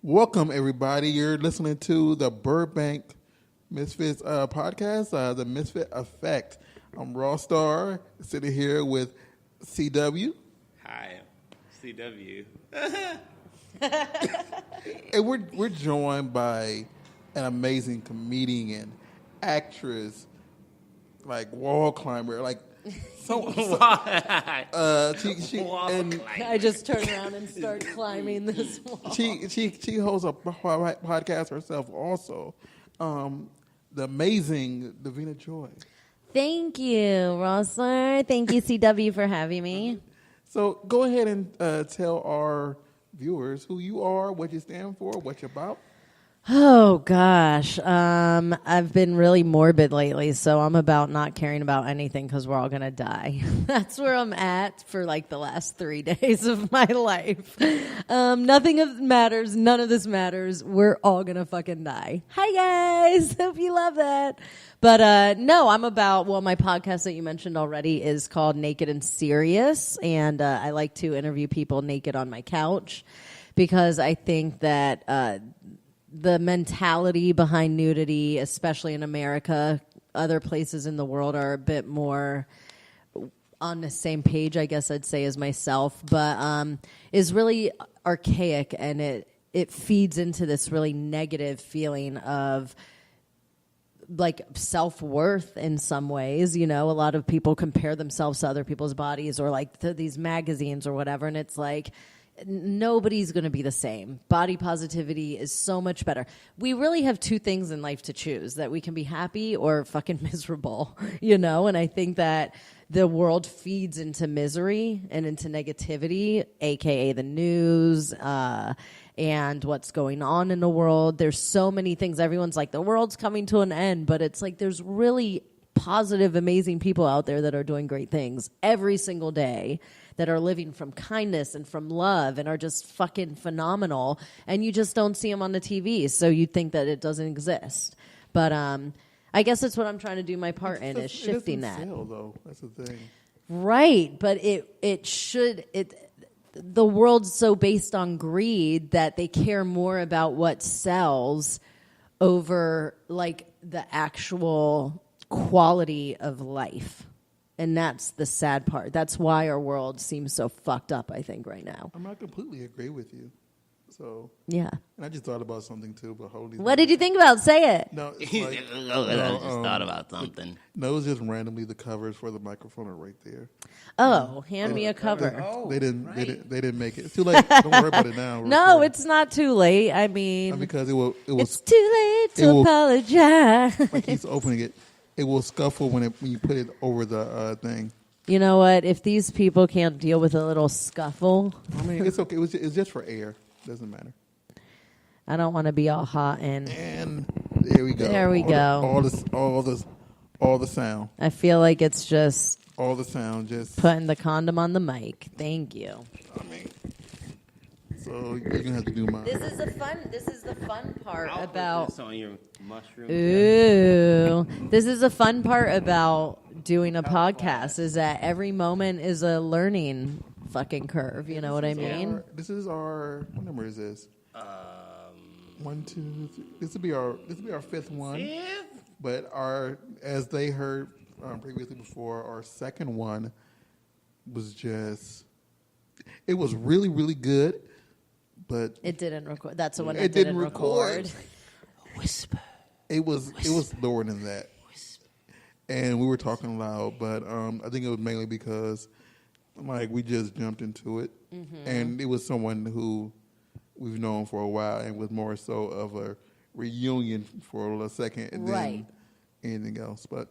Welcome, everybody. You're listening to the Burbank Misfits podcast, The Misfit Effect. I'm Rawstarr, sitting here with CW. Hi, CW. And we're joined by an amazing comedian, actress, like wall climber, like I just turn around and start climbing this wall. She hosts a podcast herself also. The amazing Davina Joy. Thank you, Rawstarr. Thank you, CW, for having me. So go ahead and tell our viewers who you are, what you stand for, what you're about. Oh, gosh. I've been really morbid lately, so I'm about not caring about anything because we're all going to die. That's where I'm at for like the last 3 days of my life. Nothing matters. None of this matters. We're all going to fucking die. Hi, guys. Hope you love that. But no, I'm about, well, my podcast that you mentioned already is called Naked and Serious, and I like to interview people naked on my couch because I think that the mentality behind nudity, especially in America, other places in the world are a bit more on the same page, I guess I'd say, as myself, but is really archaic, and it feeds into this really negative feeling of like self-worth in some ways. You know, a lot of people compare themselves to other people's bodies or like to these magazines or whatever, and it's like nobody's going to be the same. Body positivity is so much better. We really have two things in life to choose, that we can be happy or fucking miserable, you know? And I think that the world feeds into misery and into negativity, aka the news, and what's going on in the world. There's so many things. Everyone's like, the world's coming to an end, but it's like there's really positive, amazing people out there that are doing great things every single day, that are living from kindness and from love and are just fucking phenomenal, and you just don't see them on the TV, so you think that it doesn't exist. But I guess that's what I'm trying to do my part in, is shifting that. Sell, though. That's the thing. Right, but the world's so based on greed that they care more about what sells over like the actual quality of life. And that's the sad part. That's why our world seems so fucked up, I think, right now. I completely agree with you. So yeah. And I just thought about something too, but holy. What did you think about? Say it. No, it's I like, just thought about something. No, it's just randomly the covers for the microphone are right there. Oh, hand me a cover. They didn't make it. It's too late. Don't worry about it now. No, it's not too late. I mean, because it was. It's too late to apologize. Like he's opening it. It will scuffle when you put it over the thing. You know what? If these people can't deal with a little scuffle, I mean, it's okay. It's just for air. Doesn't matter. I don't want to be all hot and there we go. There we go. All the sound. I feel like it's just all the sound. Just putting the condom on the mic. Thank you. I mean, so you're gonna have to do mine. This is the fun part about. Put this on your mushroom. Ooh, this is the fun part about doing a podcast, is that every moment is a learning fucking curve. You know what I mean? This is our. What number is this? 1, 2, 3. This will be our fifth one. Fifth? But as they heard previously before, our second one was just. It was really, really good. But it didn't record. That's the one that didn't record. Whisper. It was lower than that. Whisper. And we were talking loud, but I think it was mainly because like we just jumped into it, and it was someone who we've known for a while, and was more so of a reunion for a second, and then anything else, But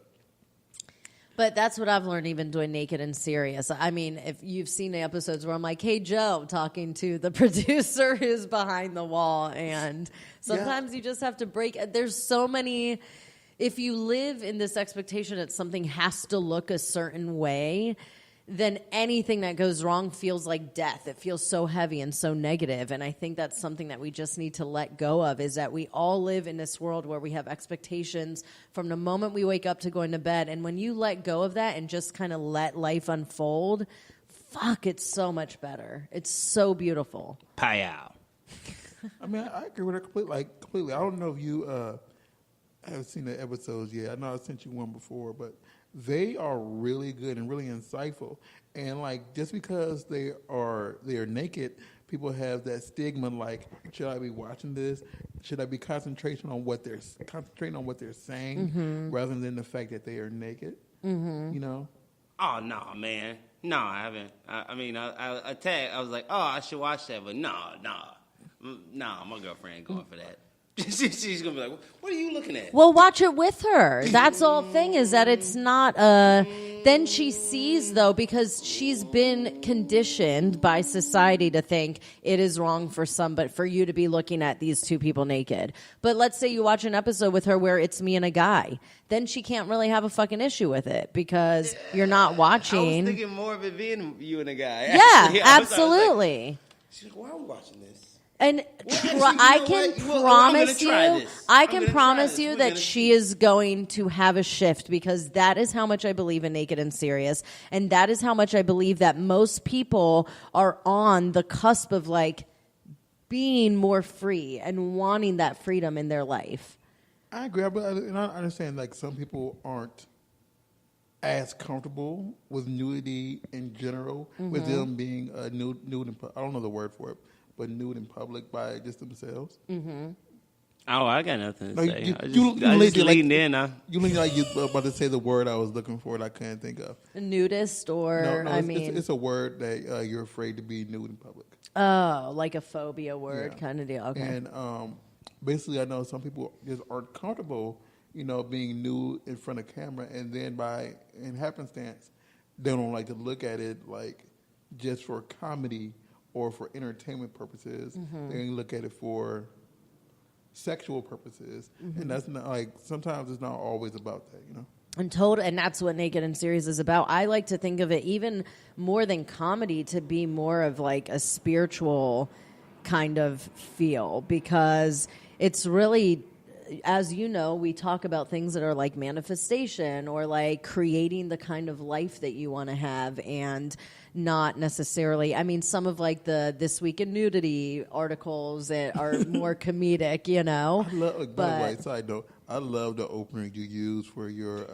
that's what I've learned even doing Naked and Serious. I mean, if you've seen the episodes where I'm like, hey, Joe, talking to the producer who's behind the wall. And sometimes you just have to break. There's so many. If you live in this expectation that something has to look a certain way, then anything that goes wrong feels like death. It feels so heavy and so negative. And I think that's something that we just need to let go of, is that we all live in this world where we have expectations from the moment we wake up to going to bed. And when you let go of that and just kind of let life unfold, fuck, it's so much better. It's so beautiful. Payao. I mean, I agree with her completely. I don't know if you have seen the episodes yet. I know I sent you one before, but they are really good and really insightful. And like, just because they are naked, people have that stigma. Like, should I be watching this? Should I be concentrating on what they're saying rather than the fact that they are naked? You know? Oh no, man. No, I haven't. I tagged. I was like, oh, I should watch that, but no, my girlfriend ain't going for that. She's gonna be like, what are you looking at? Well, watch it with her. That's the whole thing, is that it's not then she sees, though, because she's been conditioned by society to think it is wrong for you to be looking at these two people naked. But let's say you watch an episode with her where it's me and a guy. Then she can't really have a fucking issue with it because you're not watching. I was thinking more of it being you and a guy. Yeah, actually. absolutely. Like, she's like, why are we watching this? And I can promise you that she is going to have a shift, because that is how much I believe in Naked and Serious, and that is how much I believe that most people are on the cusp of like being more free and wanting that freedom in their life. I agree, and I understand like some people aren't as comfortable with nudity in general, with them being nude in, I don't know the word for it, but nude in public by just themselves. Oh, I got nothing to say. I just leaned in. You leaned like you about to say the word I was looking for that I couldn't think of. A nudist, or no, it's a word that you're afraid to be nude in public. Oh, like a phobia word kind of deal. Okay. And basically, I know some people just aren't comfortable, being nude in front of camera, and then in happenstance, they don't like to look at it like just for comedy or for entertainment purposes. They look at it for sexual purposes, and that's not like, sometimes it's not always about that, And that's what Naked and Serious is about. I like to think of it even more than comedy to be more of like a spiritual kind of feel, because it's really, as you know, we talk about things that are like manifestation or like creating the kind of life that you want to have, and not necessarily, some of like the This Week in Nudity articles that are more comedic, By the way, side note, I love the opening you use for your...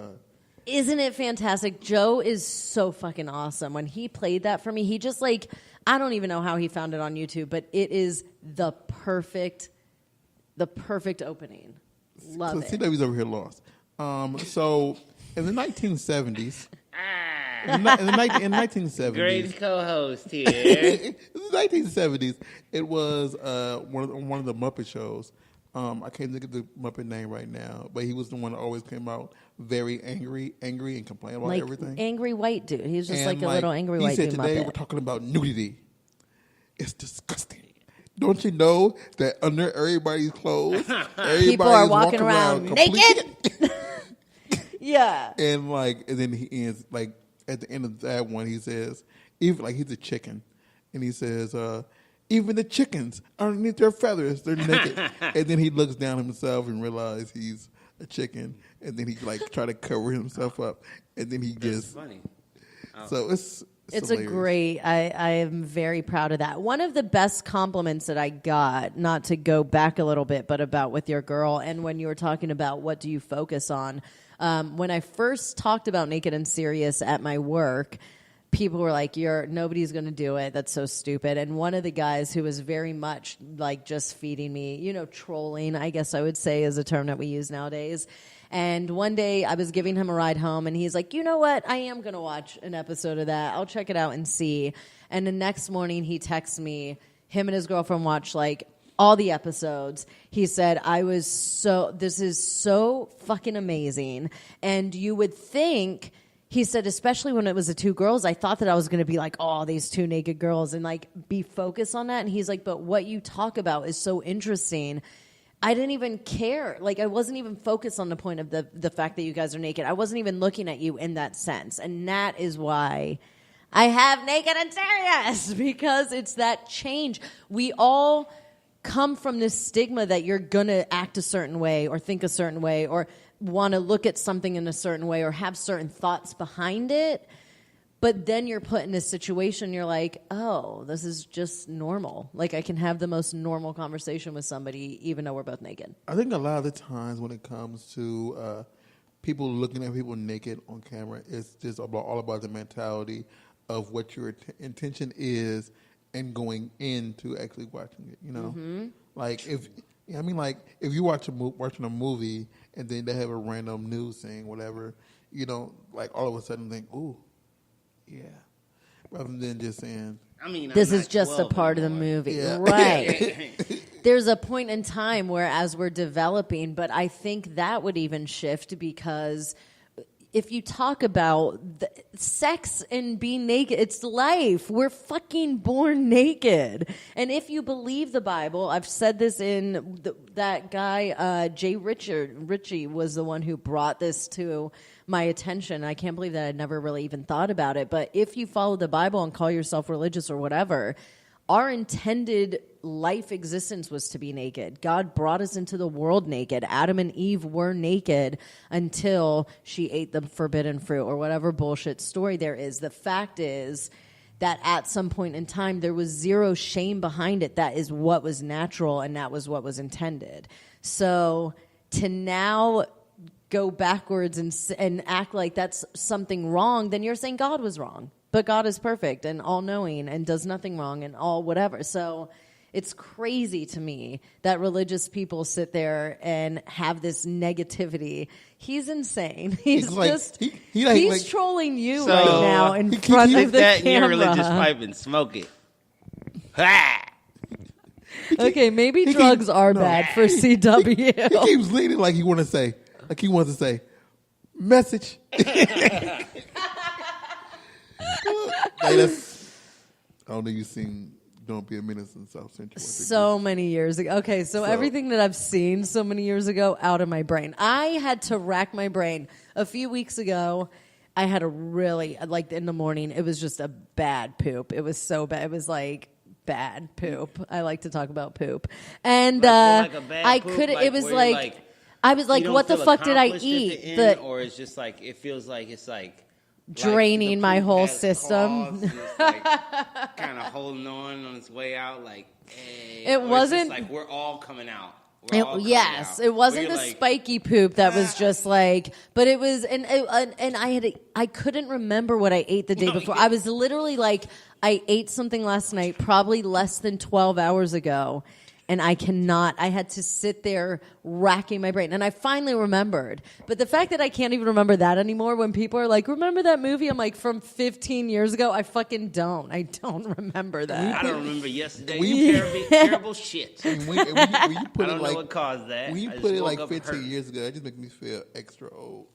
Isn't it fantastic? Joe is so fucking awesome. When he played that for me, he just like, I don't even know how he found it on YouTube, but it is the perfect opening. Love it. CW's over here lost. So in the 1970s... In the 1970s, great co-host here. In the 1970s, it was one of the Muppet shows. I can't think of the Muppet name right now, but he was the one that always came out very angry and complained about everything. Angry white dude. He was just like a little angry white dude. He said, today we're talking about nudity. It's disgusting. Don't you know that under everybody's clothes, people are walking around naked? Yeah. And then he ends like at the end of that one, he says, even like he's a chicken, and he says, even the chickens underneath their feathers, they're naked. And then he looks down himself and realizes he's a chicken, and then he like try to cover himself up, and then he just funny. So it's a great. I am very proud of that. One of the best compliments that I got, not to go back a little bit, but about with your girl, and when you were talking about what do you focus on. When I first talked about Naked and Serious at my work, people were like, nobody's going to do it. That's so stupid. And one of the guys who was very much like just feeding me, trolling, I guess I would say is a term that we use nowadays. And one day I was giving him a ride home, and he's like, you know what? I am going to watch an episode of that. I'll check it out and see. And the next morning he texts me, him and his girlfriend watched like all the episodes. He said, this is so fucking amazing. And you would think, he said, especially when it was the two girls, I thought that I was going to be like, oh, these two naked girls, and like be focused on that. And he's like, but what you talk about is so interesting. I didn't even care. Like, I wasn't even focused on the point of the fact that you guys are naked. I wasn't even looking at you in that sense. And that is why I have Naked and Serious, because it's that change. We all come from this stigma that you're going to act a certain way or think a certain way or want to look at something in a certain way or have certain thoughts behind it. But then you're put in a situation, you're like, oh, this is just normal. Like, I can have the most normal conversation with somebody, even though we're both naked. I think a lot of the times when it comes to people looking at people naked on camera, it's just all about the mentality of what your intention is and going into actually watching it. You know, like if you're watching a movie and then they have a random news thing, whatever, you don't like all of a sudden think, ooh, yeah, rather than just saying, I mean, this is just a part of the movie. Yeah. Right. There's a point in time where as we're developing, but I think that would even shift because if you talk about sex and being naked, it's life. We're fucking born naked. And if you believe the Bible, I've said this in that guy, Jay Ritchie was the one who brought this to my attention. I can't believe that I'd never really even thought about it. But if you follow the Bible and call yourself religious or whatever, our intended life existence was to be naked. God brought us into the world naked. Adam and Eve were naked until she ate the forbidden fruit or whatever bullshit story there is. The fact is that at some point in time, there was zero shame behind it. That is what was natural and that was what was intended. So to now go backwards and act like that's something wrong, then you're saying God was wrong. But God is perfect and all-knowing and does nothing wrong and all whatever. So it's crazy to me that religious people sit there and have this negativity. He's insane. He's just he's trolling you right now in front of the that camera. In your religious pipe and smoke it. Okay, maybe drugs are bad for CW. He keeps leaning like he wants to say, message. I don't know you've seen Don't Be a Menace in South Central. So many years ago. Okay, so everything that I've seen so many years ago, out of my brain. I had to rack my brain. A few weeks ago, I had a really, like in the morning, it was just a bad poop. It was so bad. It was like bad poop. I like to talk about poop. And like a bad I poop, couldn't, like it was where like, I was like, what the fuck did I eat? Or it's just like, it feels like it's like draining my whole system. Like, kind of holding on its way out. Like, hey. It wasn't like we're all coming out. Yes, it wasn't the like, spiky poop that was just like, but it was, and I couldn't remember what I ate the day before. I was literally like, I ate something last night, probably less than 12 hours ago. And I had to sit there racking my brain. And I finally remembered. But the fact that I can't even remember that anymore when people are like, remember that movie? I'm like, from 15 years ago? I fucking don't. I don't remember that. I don't remember yesterday. Terrible shit. When you put I don't know what caused that. When you put it like 15 years ago, that just makes me feel extra old.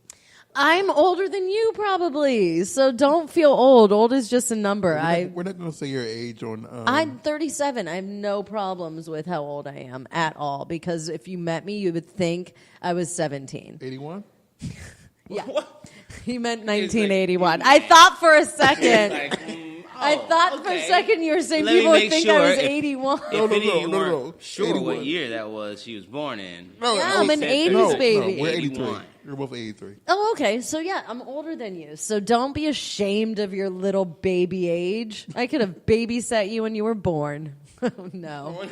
I'm older than you probably, so don't feel old. Old is just a number. We're not going to say your age on... I'm 37. I have no problems with how old I am at all, because if you met me, you would think I was 17. 81? Yeah. He meant 1981. I thought for a second... I thought for a second you were saying people would think I was 81. No. Sure 81. What year that was she was born in. Yeah, I'm an 80s baby. We're 83. We're both 83. Oh, okay. So, yeah, I'm older than you. So don't be ashamed of your little baby age. I could have babysat you when you were born. Oh, no.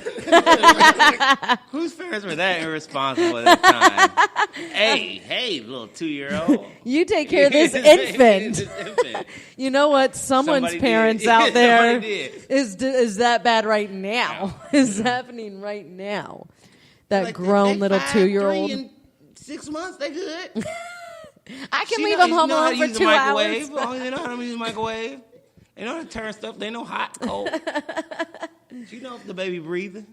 Whose parents were that irresponsible at that time? Hey, little 2-year-old. You take care of this infant. You know what? Someone's parents out there is that bad right now. Is happening right now. That like grown little 2-year-old. 3 and 6 months, they good. I can leave them home alone for 2 hours. As long as they know how to use the microwave. They know how to turn stuff. They know hot, cold. You know if the baby breathing.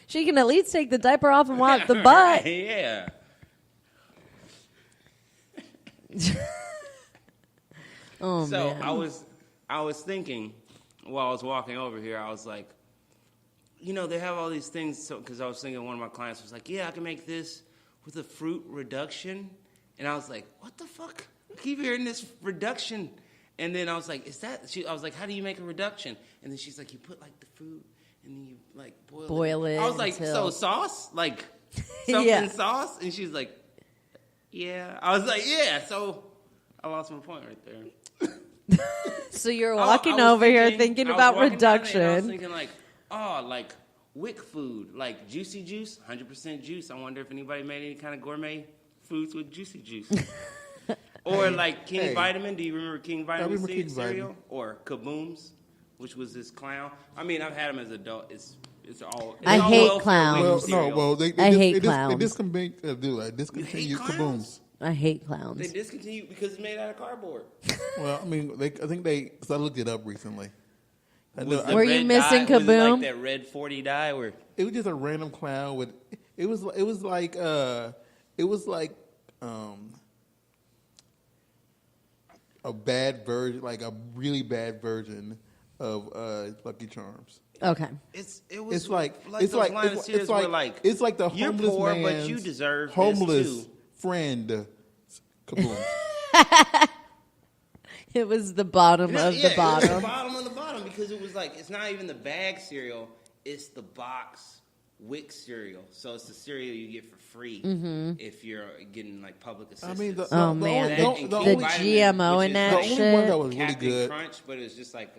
She can at least take the diaper off and wipe the butt. Yeah. Oh, so man. I was thinking while I was walking over here, I was like, you know, they have all these things. So because I was thinking, one of my clients was like, yeah, I can make this with a fruit reduction, and I was like, what the fuck? I keep hearing this reduction. And then I was like, I was like, how do you make a reduction? And then she's like, you put like the fruit and then you like boil it. I was like, so sauce? Like something sauce? And she's like, yeah. I was like, yeah. So I lost my point right there. So you're I walking was over here thinking I was about walking down there and I was reduction. thinking like, oh, like wick food, like juicy juice, 100% juice. I wonder if anybody made any kind of gourmet foods with juicy juice. Or like King Vitamin. Do you remember King Vitamin cereal? Or Kabooms, which was this clown. I mean, I've had them as an adult. It's all. I all hate welfare clowns. cereal. I hate clowns. They discontinued Kabooms. I hate clowns. They discontinued because it's made out of cardboard. Well, I mean, I think because I looked it up recently. Were you missing Was it Kaboom? like that red 40 dye? Or It was just a random clown with. It was like a bad version, like a really bad version of Lucky Charms. Okay. It's like the line of series where, like, it's like the you're homeless poor, man's but you deserve homeless this too. friend. Kaboom. It was the bottom of the It was bottom. the bottom of the bottom because it was like it's not even the bag cereal; it's the box WIC cereal. So it's the cereal you get for free if you're getting like public assistance. I mean, Oh, man. The only GMO in that the only shit. one that was really Captain good. Crunch, but it was just like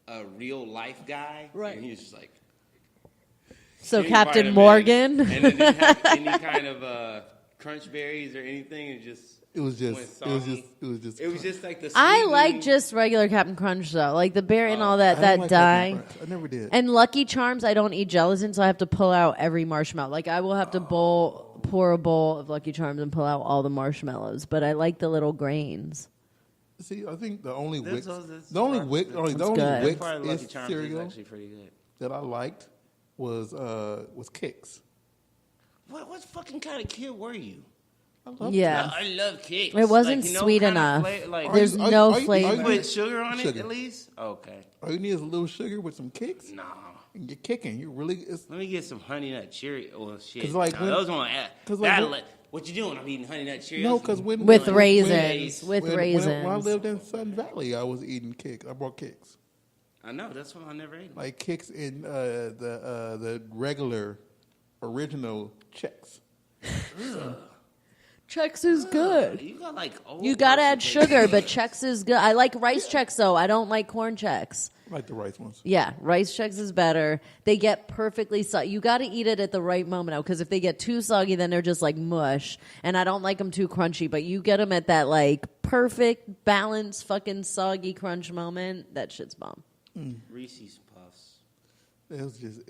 a real life guy, Right. And he was just like So King Captain Vitamin, Morgan. and it didn't have any kind of crunch berries or anything. It was just like the. I sweetening. like just regular Captain Crunch though, like the berry and all that I don't like dye. Captain Crunch. I never did. And Lucky Charms, I don't eat gelatin, so I have to pull out every marshmallow. Like I will have to pour a bowl of Lucky Charms and pull out all the marshmallows. But I like the little grains. See, I think the only Wix, good. Wix Lucky is Charms cereal is actually pretty good. that I liked was Kix. What fucking kind of kid were you? Yeah. I love cakes. It wasn't Like, sweet kind of enough. like, There's Are you- no are you- flavor. are you- put sugar on it Sugar. at least? Okay. All you need is a little sugar with some Kix, Nah. and you're kicking. You really. It's, Let me get some Honey Nut Cheerio. Well, shit. 'Cause, like, Nah, when- those won't add. 'cause, like, What you doing? I'm eating Honey Nut Cheerios. no, because when With when- raisins. With when raisins. I lived in Sun Valley, I was eating Kix. I bought Kix, I know. That's why I never ate them. like Kix in the regular, original Chex. Chex is good. You got like old You gotta person add taste. sugar, but Chex is good. I like rice Chex though. I don't like corn Chex. I like the rice ones. Yeah, rice Chex is better. They get perfectly soggy. You got to eat it at the right moment because if they get too soggy, then they're just like mush. And I don't like them too crunchy. But you get them at that like perfect balance, fucking soggy crunch moment. That shit's bomb. Reese's Puffs. It was just.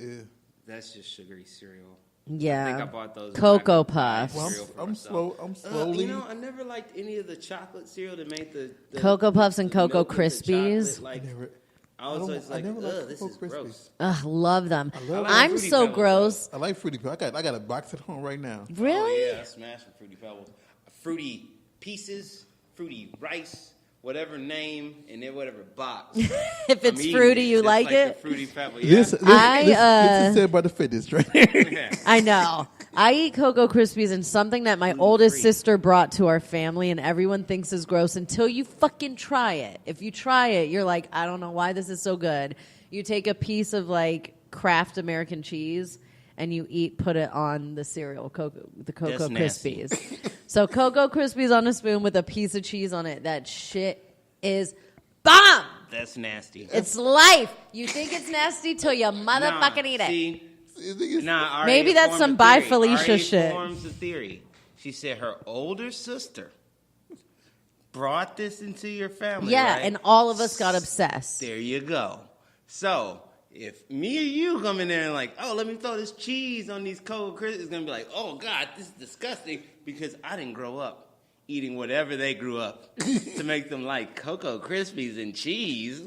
That's just sugary cereal. Yeah, I think I bought those. Cocoa in my Puffs. Well, cereal for I'm myself. slowly. I never liked any of the chocolate cereal that made the Cocoa Puffs and the Cocoa milk with the Krispies. chocolate, like, I I was always like, never liked this Cocoa is Krispies. gross. Ugh, love them. love I'm Fruity so Pebbles, gross. I like Fruity Pebbles. I got a box at home right now. Really? Oh, yeah, I smashed the Fruity Pebbles. Fruity Pieces, Fruity Rice, whatever name, and then whatever box. If it's I'm eating fruity, it, you just like the it? Fruity Pebble. Yeah. This is said by the fitness, right? Yeah. I know. I eat Cocoa Krispies and something that my oldest sister brought to our family and everyone thinks is gross until you fucking try it. If you try it, you're like, I don't know why this is so good. You take a piece of like Kraft American cheese and you put it on the cereal, the Cocoa That's nasty. Krispies. So Cocoa Krispies on a spoon with a piece of cheese on it. That shit is bomb. That's nasty. It's life. You think it's nasty till you motherfucking eat it. See, Aria Maybe that's formed some a Bye theory. Felicia Aria shit. forms a theory. She said her older sister brought this into your family. Yeah, right? and all of us got obsessed. There you go. So if me or you come in there and like, oh, let me throw this cheese on these Cocoa Krispies, it's gonna be like, oh God, this is disgusting because I didn't grow up eating whatever they grew up to make them like Cocoa Krispies and cheese.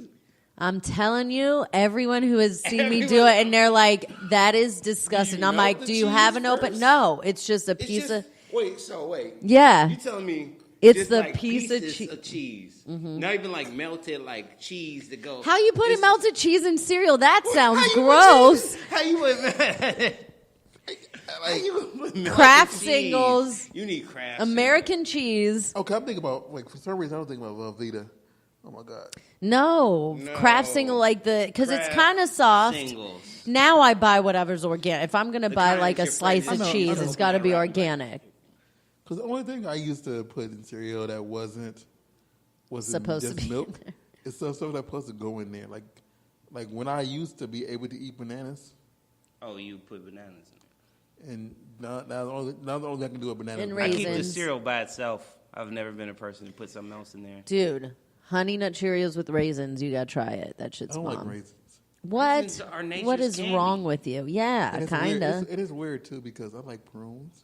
I'm telling you, everyone who has seen me do it, and they're like, that is disgusting. I'm melt like, the do you cheese have an open? first? No, it's just a It's piece just, of. wait. Yeah. You telling me It's just the like piece of pieces cheese. Not even like melted like cheese to go. How you putting It's- melted cheese in cereal? That sounds How you gross. How you would how you would put melted Kraft cheese? Singles, You need Kraft American cheese. Okay, I'm thinking about for some reason I was thinking about Velveeta. Oh my god. No, Kraft single like because it's Kraft kind of soft. Singles. Now I buy whatever's organic. If I'm gonna buy kind like that a you're slice pregnant of with. cheese, I know it's got to be right. organic. Because the only thing I used to put in cereal that wasn't Was supposed it to just be milk? in there. It's stuff that's supposed to go in there. Like when I used to be able to eat bananas, Oh, you put bananas in and now the only thing I can do with bananas. And is there. I keep the Raisins. cereal by itself. I've never been a person to put something else in there. Dude, Honey Nut Cheerios with raisins. You gotta try it. That I shit's don't bomb. like raisins. What? Raisins are nature's What is candy. wrong with you? Yeah, And it's weird. kinda. It is weird too because I like prunes.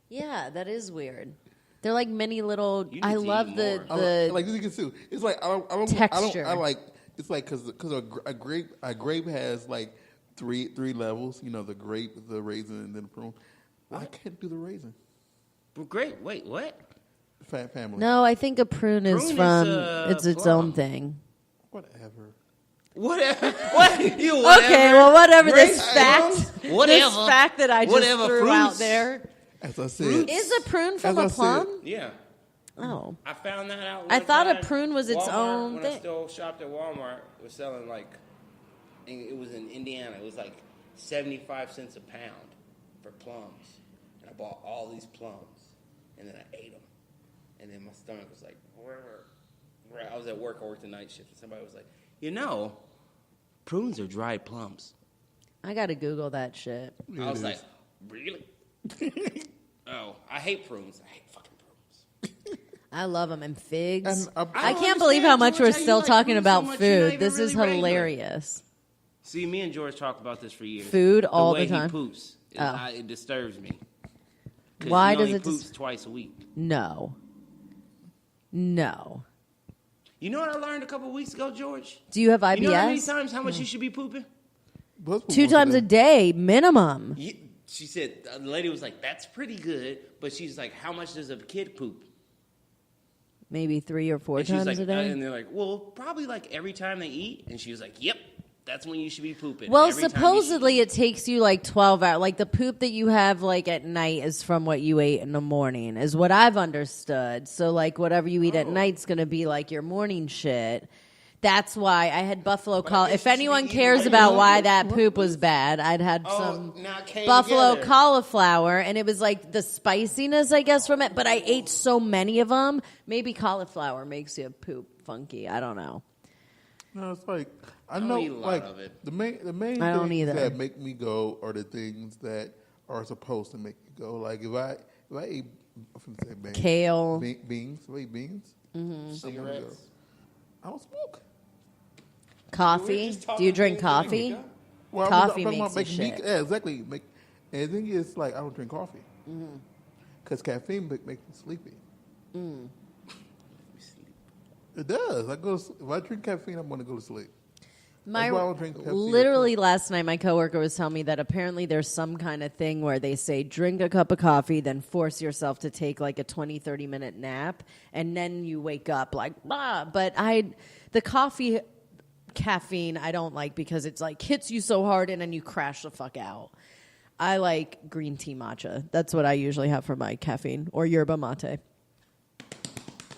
Yeah, that is weird. They're like mini little. You need I to love eat the more. the. Like you can see, it's like I don't Texture. I like it's like because a grape has like three levels. You know, the grape, the raisin, and then the prune. I can't do the raisin. Well, great. Wait, what? Family. No, I think a prune is Prune is, from. It's its plum. own thing. Whatever. Whatever. What? You whatever. Okay, well, whatever. This Grape fact, plums? Whatever. this fact that I just Whatever, threw out fruits. there. As I said, Is a prune from As I a said- plum? Yeah. Oh, I found that out. I one thought a time. prune was its Walmart, own when thing. I still shopped at Walmart, was selling like, and it was in Indiana. It was like 75 cents a pound for plums, and I bought all these plums, and then I ate them, and then my stomach was like, where? I was at work. I worked the night shift, and somebody was like, prunes are dried plums. I gotta Google that shit. I was like, really? Oh, I hate prunes. I hate fucking prunes. I love them and figs. And I don't can't believe how understand, much George, we're how you still like talking prunes so about much, you're not food. even This is really regular. hilarious. See, me and George talk about this for years. Food all the way time? He poops, Oh. it disturbs me. 'Cause Why does he it poops twice a week? No. You know what I learned a couple weeks ago, George? Do you have IBS? You know how much you should be pooping? 2 times a day, minimum. She said, the lady was like, that's pretty good. But she's like, how much does a kid poop? Maybe 3 or 4 And she was times like, a day. and they're like, well, probably like every time they eat. And she was like, yep, that's when you should be pooping. Well, Every time you supposedly it takes you like 12 hours. Like the poop that you have like at night is from what you ate in the morning, is what I've understood. So like whatever you eat at night's going to be like your morning shit. That's why I had buffalo But I cauliflower. guess If you should anyone be eating cares like about that. why that poop was bad, I'd had Oh, some now it came buffalo together. cauliflower, and it was like the spiciness, I guess, from it. But I ate so many of them. Maybe cauliflower makes you poop funky. I don't know. No, it's like I don't know, eat a lot like of it. the main I don't things either. that make me go are the things that are supposed to make you go. Like if I eat, I'm finna say beans. Kale. Beans. If I eat beans, Cigarettes. I don't smoke. Coffee? Do you drink coffee? Well, Coffee I'm talking makes about you making shit. me, yeah, exactly. And the thing is, like, I don't drink coffee because caffeine makes me sleepy. It does. If I drink caffeine, I'm going to go to sleep. That's why I don't drink Pepsi or Literally last night, my coworker was telling me that apparently there's some kind of thing where they say drink a cup of coffee, then force yourself to take like a 20, 30-minute nap, and then you wake up like, ah. But the coffee caffeine I don't like because it's like hits you so hard and then you crash the fuck out. I like green tea matcha. That's what I usually have for my caffeine, or yerba mate.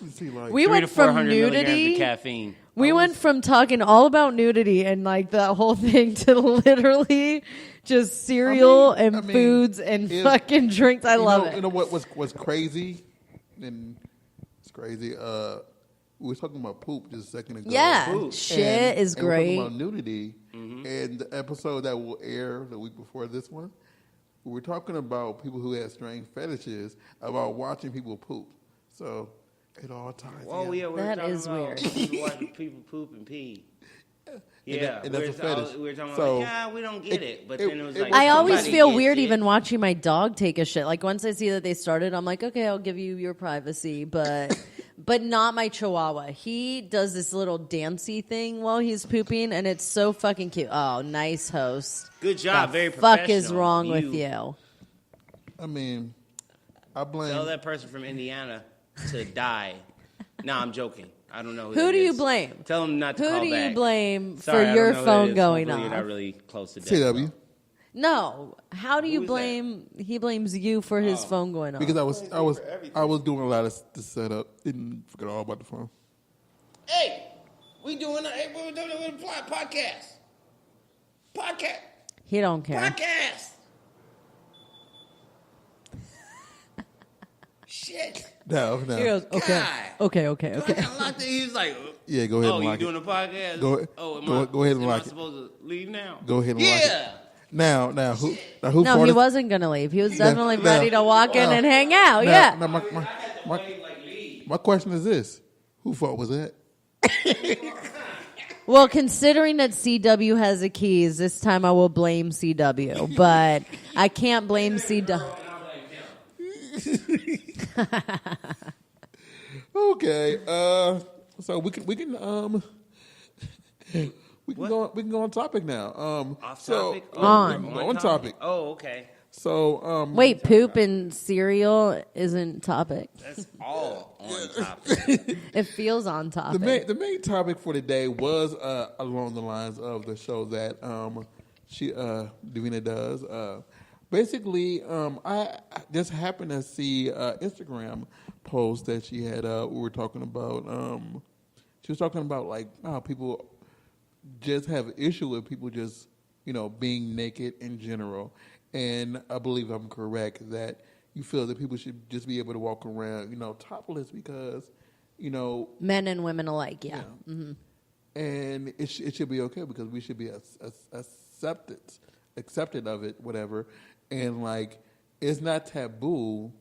You see, like, We 300 went to from 400 milligrams nudity. of caffeine. We went from talking all about nudity and like the whole thing to literally just cereal I mean, and foods and if- fucking drinks. I love it. You know what's crazy? And it's crazy. We were talking about poop just a second ago. Yeah, Food. shit is and we're great. talking about nudity, and the episode that will air the week before this one, we were talking about people who had strange fetishes about watching people poop. So it all ties. Oh, together. yeah, we were That talking is about weird. people watching people poop and pee. Yeah, and that's a fetish. we were talking So, about, like, yeah, we don't get it. But then it was it like, was I always somebody feel gets weird it. even watching my dog take a shit. Like once I see that they started, I'm like, okay, I'll give you your privacy, but not my chihuahua. He does this little dancey thing while he's pooping, and it's so fucking cute. Oh, nice host. Good job, The very professional. fuck is wrong with you? I mean, I blame. Tell that person from Indiana to die. No, I'm joking. I don't know who Who that do you is. blame? Tell him not to Who call do back. you blame Sorry, I for don't your know who that phone is. going Hopefully off? You're not really close to death. CW. No. How do you Who is blame? He blames you for his phone going off. Because I was doing a lot of the setup. Didn't forget all about the phone. Hey, we're doing a podcast. Podcast. He don't care. Podcast. Shit. shit. No. He goes, okay. I locked it. He was like, Yeah, go ahead oh, and you lock doing it. a podcast? Go ahead and am lock I it. supposed to leave now? Go ahead and lock it. Now, who No, fought he us? wasn't going to leave. He was definitely No. ready to walk in and hang out. Now, Yeah. now my question is this: who fault was that? Well, considering that CW has the keys, this time I will blame CW. But I can't blame CW. Okay, so we can go on topic now. Off so, topic? on topic. Oh, okay. So Wait, poop and cereal isn't topic. That's all on topic. It feels on topic. the main topic for today was along the lines of the show that Davina does. Basically, I just happened to see Instagram post that she had. We were talking about. She was talking about like how people just have an issue with people just being naked in general, and I believe I'm correct that you feel that people should just be able to walk around topless because Men and women alike, yeah. Mm-hmm. And it should be okay because we should be accepted of it, whatever. And like, it's not taboo.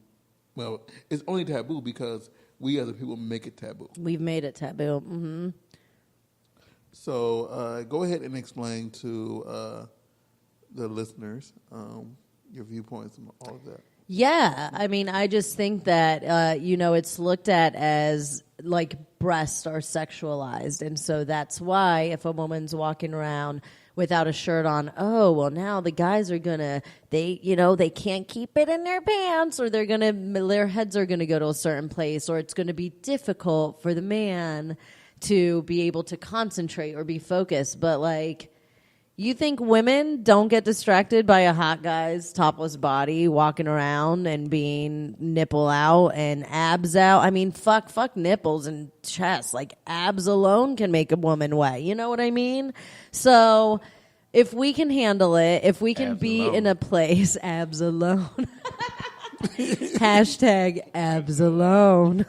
Well, it's only taboo because we as a people make it taboo. We've made it taboo. Mm-hmm. So go ahead and explain to the listeners your viewpoints and all of that. Yeah, I mean, I just think that, it's looked at as like breasts are sexualized. And so that's why if a woman's walking around without a shirt on, oh, well, now the guys are they can't keep it in their pants, or their heads are going to go to a certain place, or it's going to be difficult for the man to be able to concentrate or be focused. But like, you think women don't get distracted by a hot guy's topless body walking around and being nipple out and abs out? I mean, fuck nipples and chest. Like, abs alone can make a woman wet. You know what I mean? So if we can handle it, if we can be in a place, abs alone. Hashtag abs alone.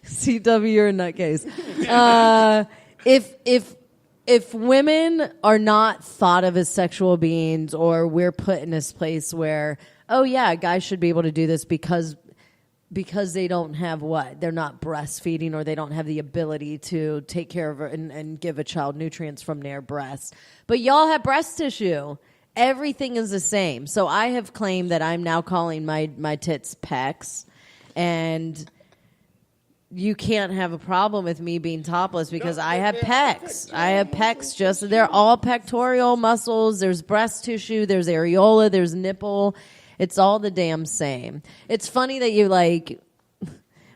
CW, you're a nutcase. If women are not thought of as sexual beings, or we're put in this place where, oh yeah, guys should be able to do this because they don't have they're not breastfeeding, or they don't have the ability to take care of and give a child nutrients from their breast. But y'all have breast tissue. Everything is the same. So I have claimed that I'm now calling my tits pecs, and you can't have a problem with me being topless because I have pecs. I have pecs. They're all pectoral muscles. There's breast tissue. There's areola. There's nipple. It's all the damn same. It's funny that you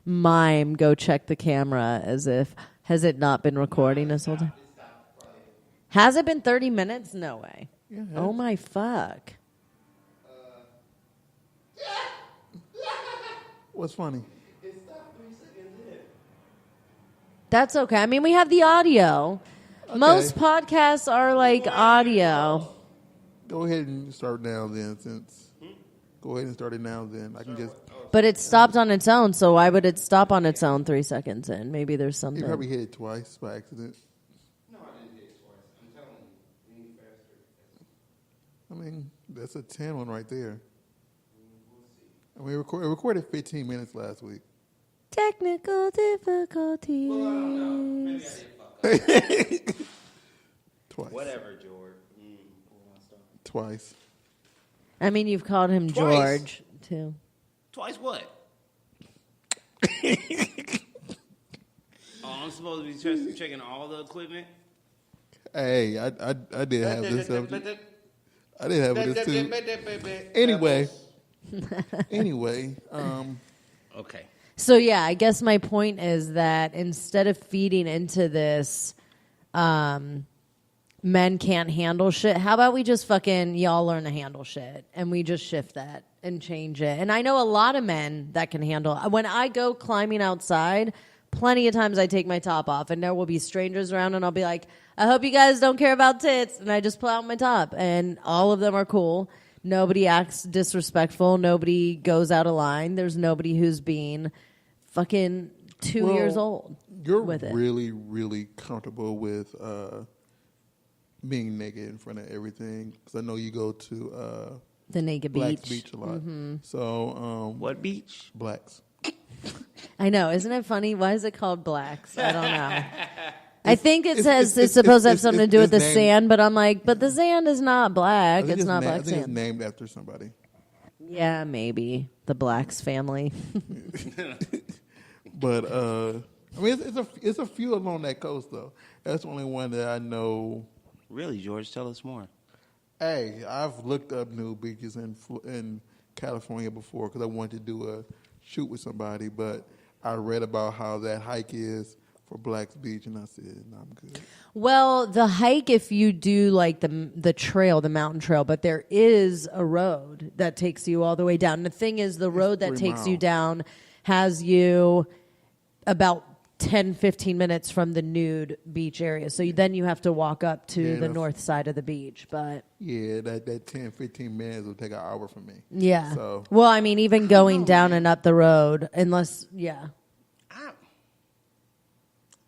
mime go check the camera as if, has it not been recording this whole time? Has it been 30 minutes? No way. Yeah, oh my fuck. What's funny? That's okay. I mean, we have the audio. Okay. Most podcasts are like audio. Go ahead and start now then, Go ahead and start it now then. I can just... But it stopped on its own, so why would it stop on its own 3 seconds in? Maybe there's something. You probably hit it twice by accident. No, I didn't hit it twice. I'm telling you. You need faster. I mean, that's a 10 one right there. And we recorded 15 minutes last week. Technical difficulties. Well, I don't know. Maybe I did fuck up. Twice. Whatever, George. Twice. I mean, you've called him Twice. George, too. Twice what? I'm supposed to be checking all the equipment? Hey, I did have this subject. I did have this too. Anyway, Okay. So, yeah, I guess my point is that instead of feeding into this men can't handle shit, how about we just y'all learn to handle shit, and we just shift that and change it. And I know a lot of men that can handle. When I go climbing outside, plenty of times I take my top off, and there will be strangers around, and I'll be like, I hope you guys don't care about tits, and I just pull out my top, and all of them are cool. Nobody acts disrespectful. Nobody goes out of line. There's nobody who's being fucking 2 years old. You're with it. really, really comfortable with being naked in front of everything. Because I know you go to The naked Black's beach. Beach a lot. Mm-hmm. So What beach? Blacks. I know. Isn't it funny? Why is it called Blacks? I don't know. I think it says it's supposed to have something to do with the sand, but I'm like, but the sand is not black. It's not black I think it's sand. named after somebody. Yeah, maybe the Blacks family. But I mean, it's a few along that coast though. That's the only one that I know. Really, George? Tell us more. Hey, I've looked up nude beaches in California before because I wanted to do a shoot with somebody, but I read about how that hike is for Black's Beach, and I said, no, I'm good. Well, the hike, if you do like the trail, the mountain trail, but there is a road that takes you all the way down. And the thing is, the road that 3 takes miles. you down has you about 10, 15 minutes from the nude beach area. So then you have to walk up to the north side of the beach. But yeah, that 10, 15 minutes will take an hour for me. yeah. So Well, I mean, even going down and up the road, unless, yeah.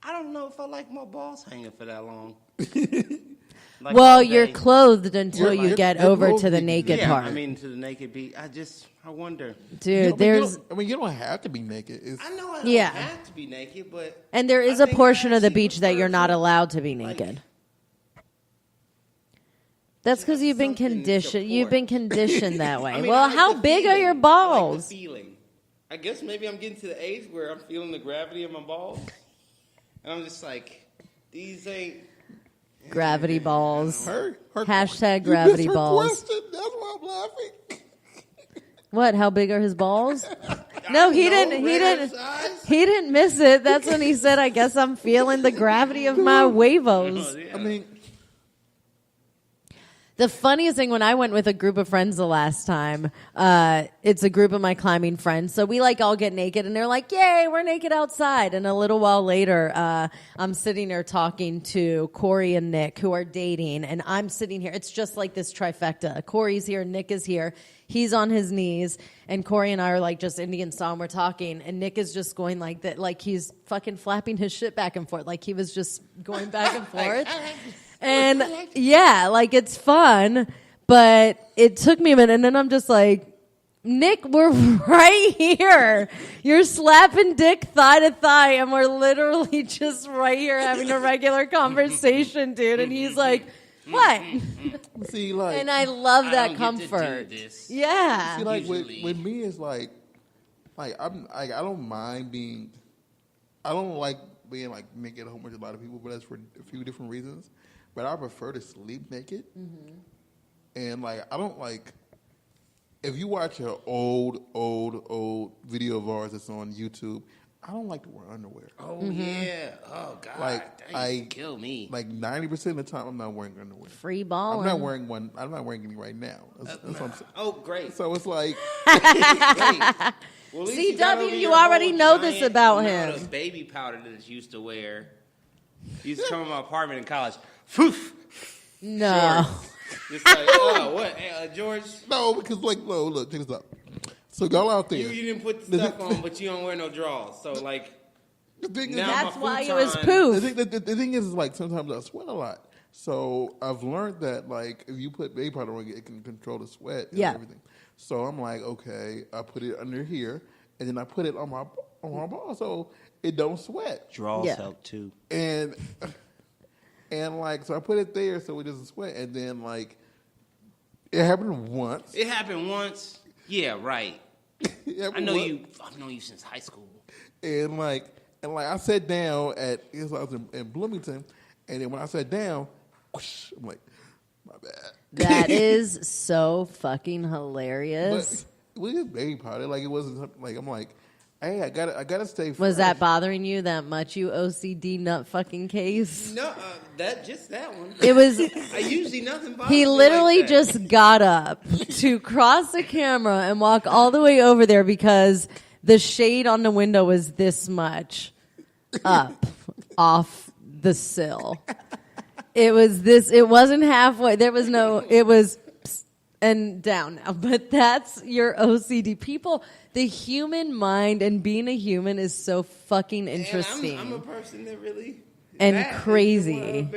I don't know if I like my balls hanging for that long. Well, all you're day. clothed until You're- you get you're over clothed to the because- naked Yeah, part. I mean, to the naked beach. I wonder. Dude, you don't have to be naked. I know I don't Yeah. have to be naked, but and there is I a think portion I of the actually beach that you're prefer not to, allowed to be like, naked. That's because you've been something conditioned. You've been support. conditioned that way. I mean, well, I like how the big are feeling. your I balls? like the feeling. I guess maybe I'm getting to the age where I'm feeling the gravity of my balls, and I'm just like, these ain't. Gravity balls. Her Hashtag you gravity missed her balls. question. That's why I'm laughing. What? How big are his balls? No, he didn't. He didn't. Size? He didn't miss it. That's when he said, "I guess I'm feeling the gravity of my huevos." Yeah. I mean, The funniest thing when I went with a group of friends the last time, it's a group of my climbing friends. So we like all get naked and they're like, yay, we're naked outside. And a little while later, I'm sitting there talking to Corey and Nick who are dating. And I'm sitting here. It's just like this trifecta. Corey's here. Nick is here. He's on his knees. And Corey and I are like just Indian style and we're talking. And Nick is just going like that. Like he's fucking flapping his shit back and forth. Like he was just going back and forth. And yeah, like it's fun, but it took me a minute and then I'm just like, Nick, we're right here. You're slapping dick thigh to thigh and we're literally just right here having a regular conversation, dude. And he's like, what? see, like, And I love I that don't comfort. get to do this. Yeah. see, like Usually. with me, it's like I don't mind being, I don't like being like naked home with a lot of people, but that's for a few different reasons. But I prefer to sleep naked, and like I don't like. If you watch an old video of ours that's on YouTube, I don't like to wear underwear. Oh yeah. Oh god. Like, that used to kill me. Like 90% of the time, I'm not wearing underwear. Free ball. I'm not wearing one. I'm not wearing any right now. That's what I'm saying. Oh great. So it's like, Great. Well, at least you got CW, over you your already whole know this giant about amount him. of baby powder that he used to wear. He used to come to my apartment in college. Poof. No. Just like, oh, what, George? no, because like, no, look, check this out. So y'all out there. You didn't put the stuff on, but you don't wear no drawers. So like, The thing is, now That's my why it futon- was poof. the thing is like sometimes I sweat a lot. So I've learned that like if you put baby powder on, it can control the sweat and Yeah. everything. So I'm like, okay, I put it under here, and then I put it on my ball so it don't sweat. Draws Yeah. help too. And like so I put it there so it doesn't sweat, and then like it happened once. It happened once. Yeah, right. It happened I know once. you. I've known you since high school. And like I sat down I was in Bloomington, and then when I sat down, whoosh, I'm like, my bad. That is so fucking hilarious. But with this baby powder, like it wasn't like I'm like, hey, I gotta stay fresh. Was that bothering you that much, you OCD nut fucking case? No, that one. It was. I usually nothing bothers He me literally like that. just got up to cross the camera and walk all the way over there because the shade on the window was this much up off the sill. It was this. It wasn't halfway. There was no. It was and down now. But that's your OCD. People, the human mind and being a human is so fucking interesting. I'm a person that really and crazy.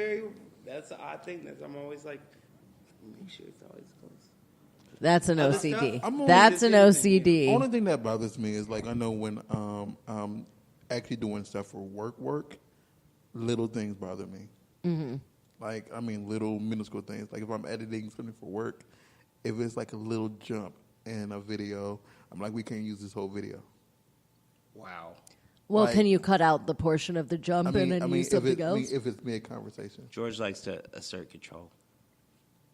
That's an odd thing. I'm always like, make sure it's always close. That's an OCD. Only OCD. Only thing that bothers me is like I know when actually doing stuff for work, little things bother me. Mm-hmm. Like little minuscule things. Like if I'm editing something for work, if it's like a little jump in a video, I'm like, we can't use this whole video. Wow. Well, like, can you cut out the portion of the jump and use something else? If it's mid-conversation. George likes to assert control.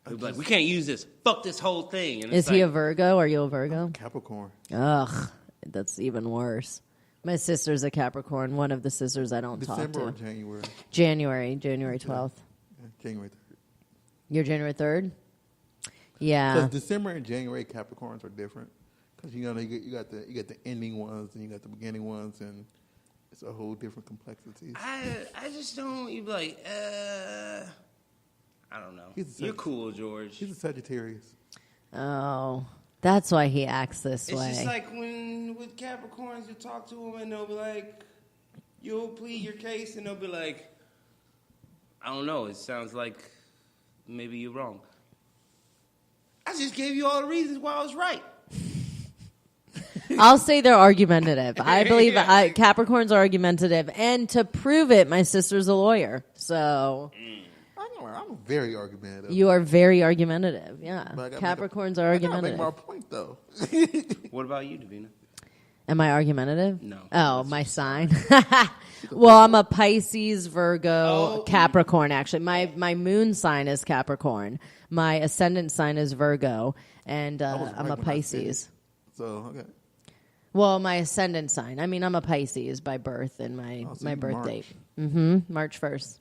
He'll be like, we can't use this. Fuck this whole thing. And is he a Virgo? Are you a Virgo? Capricorn. Ugh, that's even worse. My sister's a Capricorn. One of the sisters I don't December talk to. or January? January 12th. Yeah, January 3rd. You're January 3rd? Yeah. Because December and January Capricorns are different. Because you got the ending ones and you got the beginning ones, and it's a whole different complexity. I just don't. You be like, I don't know. You're cool, George. He's a Sagittarius. Oh, that's why he acts this way. It's just like when with Capricorns, you talk to them and they'll be like, you'll plead your case, and they'll be like, I don't know. It sounds like maybe you're wrong. I just gave you all the reasons why I was right. I'll say they're argumentative. I believe Capricorns are argumentative. And to prove it, my sister's a lawyer. So I'm very argumentative. You are very argumentative, yeah. Capricorns are argumentative. I gotta make my point, though. What about you, Davina? Am I argumentative? No. Oh, my sign? Well, I'm a Pisces, Virgo, Capricorn, actually. My moon sign is Capricorn. My ascendant sign is Virgo. And I'm a Pisces. So, okay. Well, my ascendant sign. I'm a Pisces by birth and my birth date. March 1st.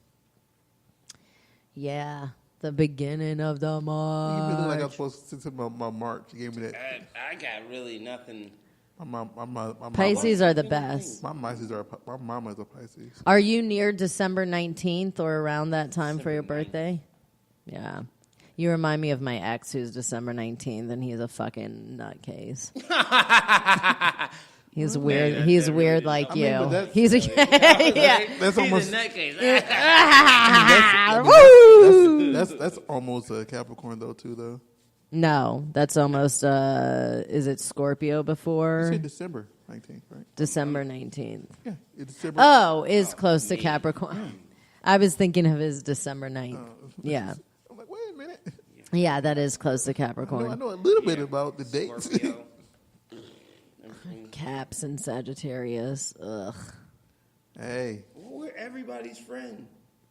Yeah, the beginning of the March. You look like I was supposed to say my March. You gave me that. I got really nothing. My Pisces are the best. My mama is a Pisces. Are you near December 19th or around that time for your birthday? Yeah. You remind me of my ex who's December 19th, and he's a fucking nutcase. He's weird. Man, he's weird like you. He's a That's almost a nutcase. that's almost a Capricorn though. No, that's almost is it Scorpio before? You said December 19th, right? December 19th. Yeah, it's December. Oh, is close to Capricorn. I was thinking of his December 9th. Yeah. I'm like, wait a minute. Yeah, that is close to Capricorn. I know a little bit about the dates. Caps and Sagittarius. Ugh. Hey. We're everybody's friend.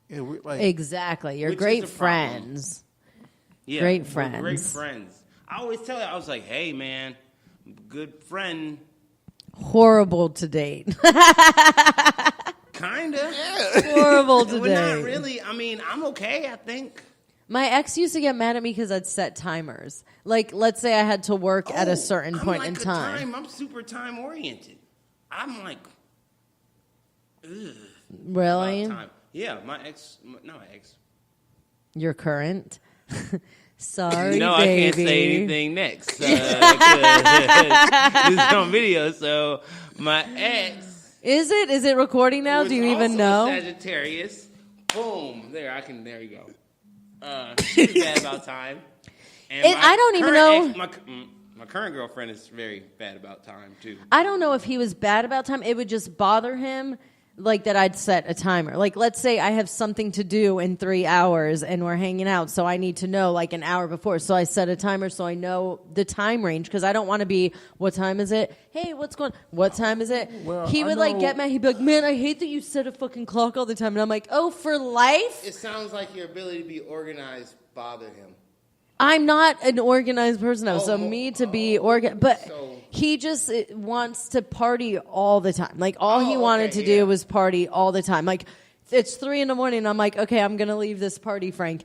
Yeah, we're like exactly. You're great friends. Yeah, great friends. Great friends. I always tell you, I was like, hey, man, good friend. Horrible to date. Kinda. Horrible to date. Not really. I'm okay, I think. My ex used to get mad at me because I'd set timers. Like, let's say I had to work at a certain point in time. I'm super time oriented. I'm like, ugh. Really? Time. Yeah, my ex. Your current? Sorry, no, baby. I can't say anything next. This is on video, so my ex. Is it recording now? Do you even know? Sagittarius. Boom. There you go. She's bad about time. And I don't even know. My current girlfriend is very bad about time, too. I don't know if he was bad about time. It would just bother him, like, that I'd set a timer. Like, let's say I have something to do in 3 hours and we're hanging out, so I need to know, like, an hour before. So I set a timer so I know the time range, because I don't want to be, what time is it? Hey, what's going on? What time is it? Well, he would, like, get mad. He'd be like, man, I hate that you set a fucking clock all the time. And I'm like, oh, for life? It sounds like your ability to be organized bothered him. I'm not an organized person, though, so me to be organized. But he just wants to party all the time. Like, all he wanted to do was party all the time. Like, it's 3 a.m. and I'm like, okay, I'm going to leave this party, Frank.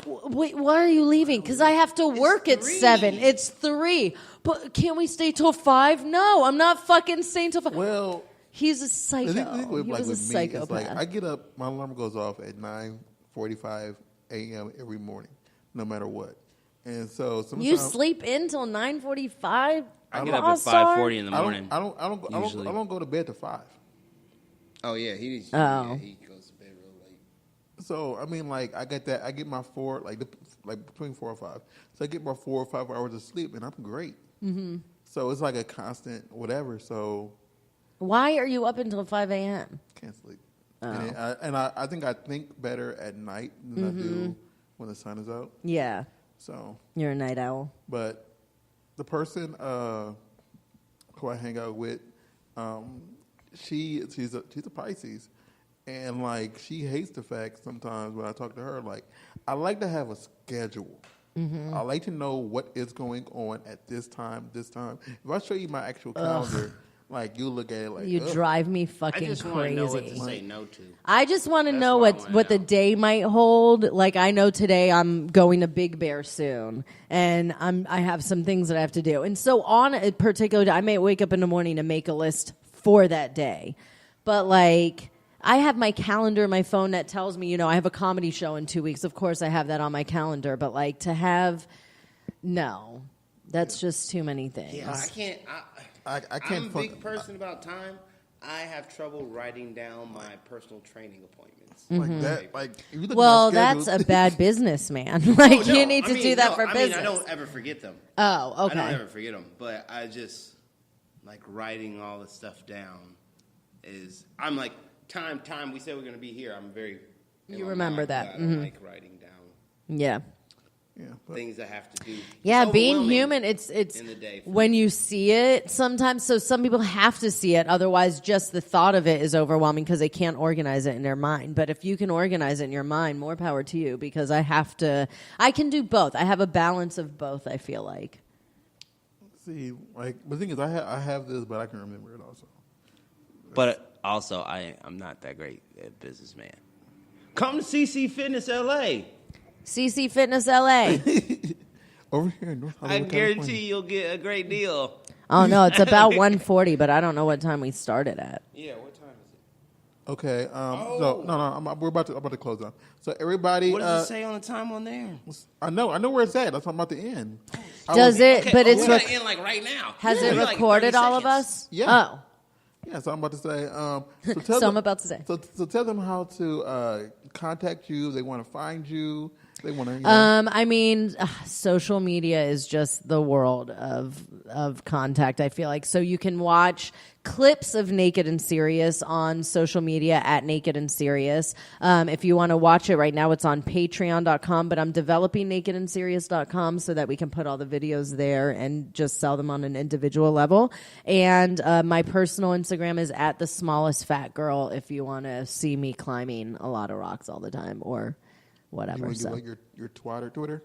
Wait, why are you leaving? Because I have to work at 7. It's 3. But can't we stay till 5? No, I'm not fucking staying till 5. Well, he's a psycho. He was a psychopath. Like, I get up, my alarm goes off at 9:45 a.m. every morning, no matter what. And so sometimes You sleep in till 9:45. I get up at 5:40 in the I morning. don't go to bed till 5. Oh yeah, he goes to bed real late. So I mean, like I get that. I get my 4, like between 4 or 5. So I get my 4 or 5 hours of sleep, and I'm great. Mm-hmm. So it's like a constant whatever. So why are you up until 5 a.m.? Can't sleep. Oh. And I think I think better at night than I do when the sun is out. Yeah. So You're a night owl. But the person who I hang out with, she's a Pisces, and like she hates the fact sometimes when I talk to her, like I like to have a schedule. I like to know what is going on at this time. If I show you my actual calendar, like you look at it like you drive me fucking I just crazy. want to know what to say no to. I just want to know what I wanna what the know. day might hold. Like I know today I'm going to Big Bear soon, and I have some things that I have to do. And so on a particular day, I may wake up in the morning to make a list for that day. But like I have my calendar, my phone that tells me, I have a comedy show in 2 weeks. Of course, I have that on my calendar. But like to have, no, that's just too many things. Yeah, I can't. I can't. I'm a big person about time. I have trouble writing down my personal training appointments. like that. Like if you look Well, at my schedule, that's a bad businessman. Like you need to do that for business. I don't ever forget them. Oh, okay. I don't ever forget them, but I just like writing all the stuff down. I'm like time. We say we're going to be here. I'm very. You remember that. I don't like writing down. Yeah. yeah, but Things I have to do. Yeah, It's being overwhelming human, it's in the day for when you see it sometimes. So some people have to see it, otherwise, just the thought of it is overwhelming because they can't organize it in their mind. But if you can organize it in your mind, more power to you. Because I can do both. I have a balance of both. I feel like. see, like the thing is, I have this, but I can remember it also. But also, I'm not that great at businessman. Come to CC Fitness LA. CC Fitness LA. Over here in North I Hollywood, guarantee California. you'll get a great deal. Oh no, it's about 1:40, but I don't know what time we started at. Yeah, what time is it? Okay. So no, we're about to close down. So everybody, What does it say on the time on there? I know where it's at. That's why I'm about to end. Does it? But it's we gotta end like right now. has Yeah. it Like recorded 30 all of seconds. us? Yeah. Oh. Yeah, so I'm about to say. So, tell So them, I'm about to say. So tell them how to contact you. They want to find you. They want to. I mean, social media is just the world of contact, I feel like. So you can watch clips of Naked and Serious on social media at Naked and Serious. If you want to watch it right now, it's on patreon.com, but I'm developing nakedandserious.com so that we can put all the videos there and just sell them on an individual level. And my personal Instagram is at the smallest fat girl if you want to see me climbing a lot of rocks all the time or whatever. You want to So. give like your Twitter?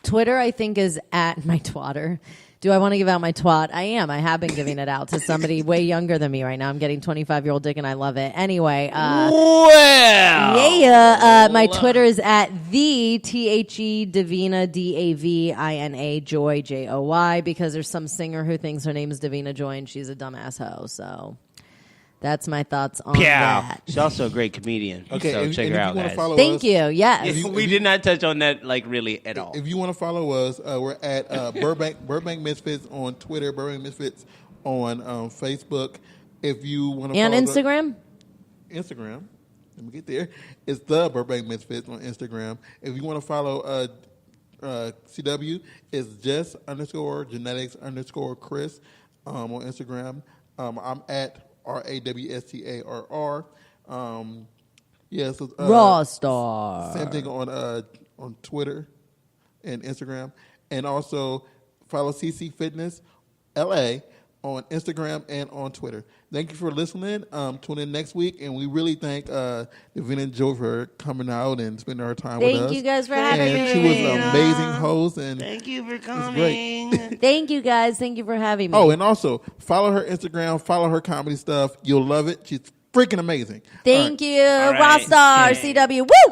Twitter, I think, is at my twatter. Do I want to give out my twat? I am. I have been giving it out to somebody way younger than me right now. I'm getting 25-year-old dick, and I love it. Anyway. Well. My Twitter is at the THE Davina, Davina Joy, Joy, because there's some singer who thinks her name is Davina Joy, and she's a dumbass hoe. So that's my thoughts on that. She's also a great comedian. Okay, so check her out, guys. Thank you. Yes. We did not touch on that like really at all. If you want to follow us, we're at Burbank Misfits on Twitter, Burbank Misfits on Facebook. If you want to And follow Instagram? Instagram, let me get there. It's the Burbank Misfits on Instagram. If you want to follow CW, it's just _genetics_Chris on Instagram. I'm at RAWSTARR. Yeah, so Rawstarr. same thing on Twitter and Instagram, and also follow CC Fitness LA on Instagram and on Twitter. Thank you for listening. Tune in next week, and we really thank Davina Joy for coming out and spending her time with us. Thank you guys for having me. And she was an amazing host, and Thank you for it was coming. great. Thank you guys. Thank you for having me. Oh, and also follow her Instagram, follow her comedy stuff. You'll love it. She's freaking amazing. Thank you, All right. Rawstarr, Okay. CW. Woo!